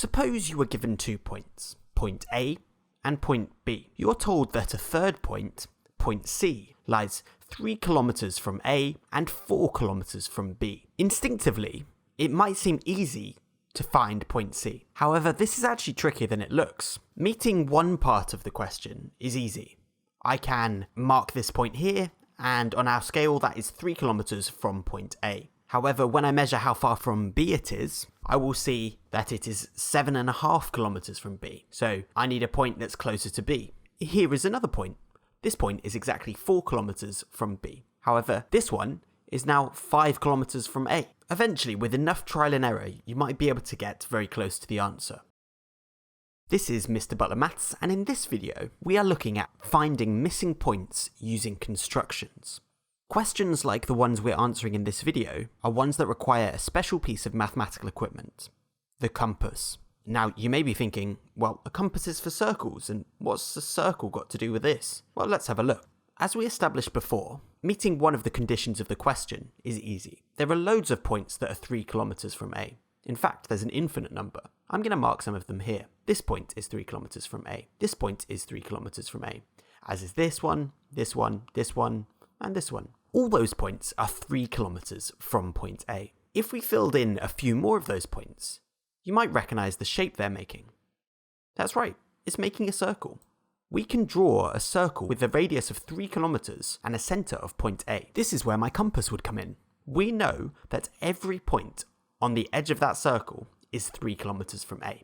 Suppose you were given 2 points, point A and point B. You're told that a third point, point C, lies 3 kilometers from A and 4 kilometers from B. Instinctively, it might seem easy to find point C. However, this is actually trickier than it looks. Meeting one part of the question is easy. I can mark this point here, and on our scale that is 3 kilometers from point A. However, when I measure how far from B it is, I will see that it is 7.5 kilometers from B. So I need a point that's closer to B. Here is another point. This point is exactly 4 kilometers from B. However, this one is now 5 kilometers from A. Eventually, with enough trial and error, you might be able to get very close to the answer. This is Mr. Butler Maths, and in this video, we are looking at finding missing points using constructions. Questions like the ones we're answering in this video are ones that require a special piece of mathematical equipment, the compass. Now, you may be thinking, well, a compass is for circles, and what's a circle got to do with this? Well, let's have a look. As we established before, meeting one of the conditions of the question is easy. There are loads of points that are 3 kilometers from A. In fact, there's an infinite number. I'm going to mark some of them here. This point is 3 kilometers from A. This point is 3 kilometers from A. As is this one, this one, this one, and this one. All those points are 3 kilometers from point A. If we filled in a few more of those points, you might recognize the shape they're making. That's right, it's making a circle. We can draw a circle with a radius of 3 kilometers and a center of point A. This is where my compass would come in. We know that every point on the edge of that circle is 3 kilometers from A.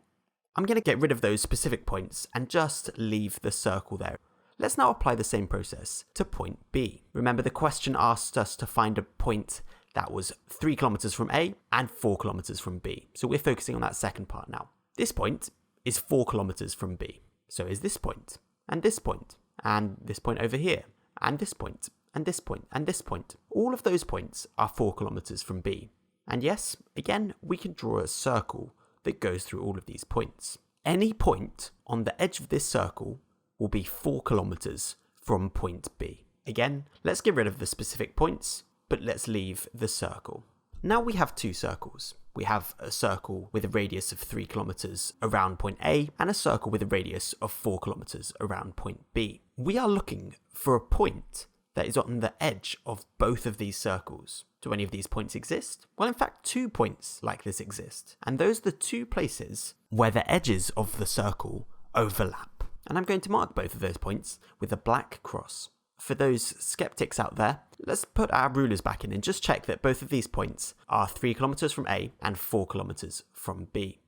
I'm going to get rid of those specific points and just leave the circle there. Let's now apply the same process to point B. Remember, the question asked us to find a point that was 3 kilometers from A and 4 kilometers from B. So we're focusing on that second part now. This point is 4 kilometers from B. So is this point, and this point, and this point over here, and this point, and this point, and this point. All of those points are 4 kilometers from B. And yes, again, we can draw a circle that goes through all of these points. Any point on the edge of this circle will be 4 kilometers from point B. Again, let's get rid of the specific points, but let's leave the circle. Now we have 2 circles. We have a circle with a radius of 3 kilometers around point A and a circle with a radius of 4 kilometers around point B. We are looking for a point that is on the edge of both of these circles. Do any of these points exist? Well, in fact, 2 points like this exist. And those are the 2 places where the edges of the circle overlap. And I'm going to mark both of those points with a black cross. For those skeptics out there, let's put our rulers back in and just check that both of these points are 3 kilometers from A and 4 kilometers from B.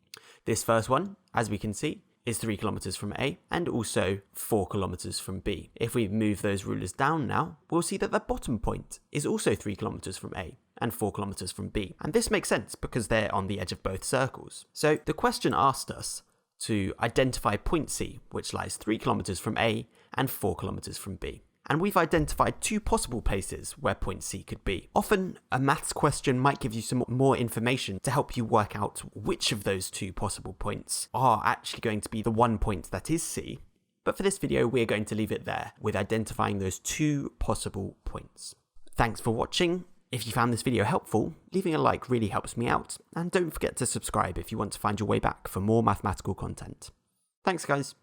This first one, as we can see, is 3 kilometers from A and also 4 kilometers from B. If we move those rulers down now, we'll see that the bottom point is also 3 kilometers from A and 4 kilometers from B. And this makes sense because they're on the edge of both circles. So the question asked us to identify point C, which lies 3 kilometers from A and 4 kilometers from B. And we've identified 2 possible places where point C could be. Often, a maths question might give you some more information to help you work out which of those 2 possible points are actually going to be the one point that is C. But for this video, we're going to leave it there with identifying those 2 possible points. Thanks for watching. If you found this video helpful, leaving a like really helps me out. And don't forget to subscribe if you want to find your way back for more mathematical content. Thanks, guys.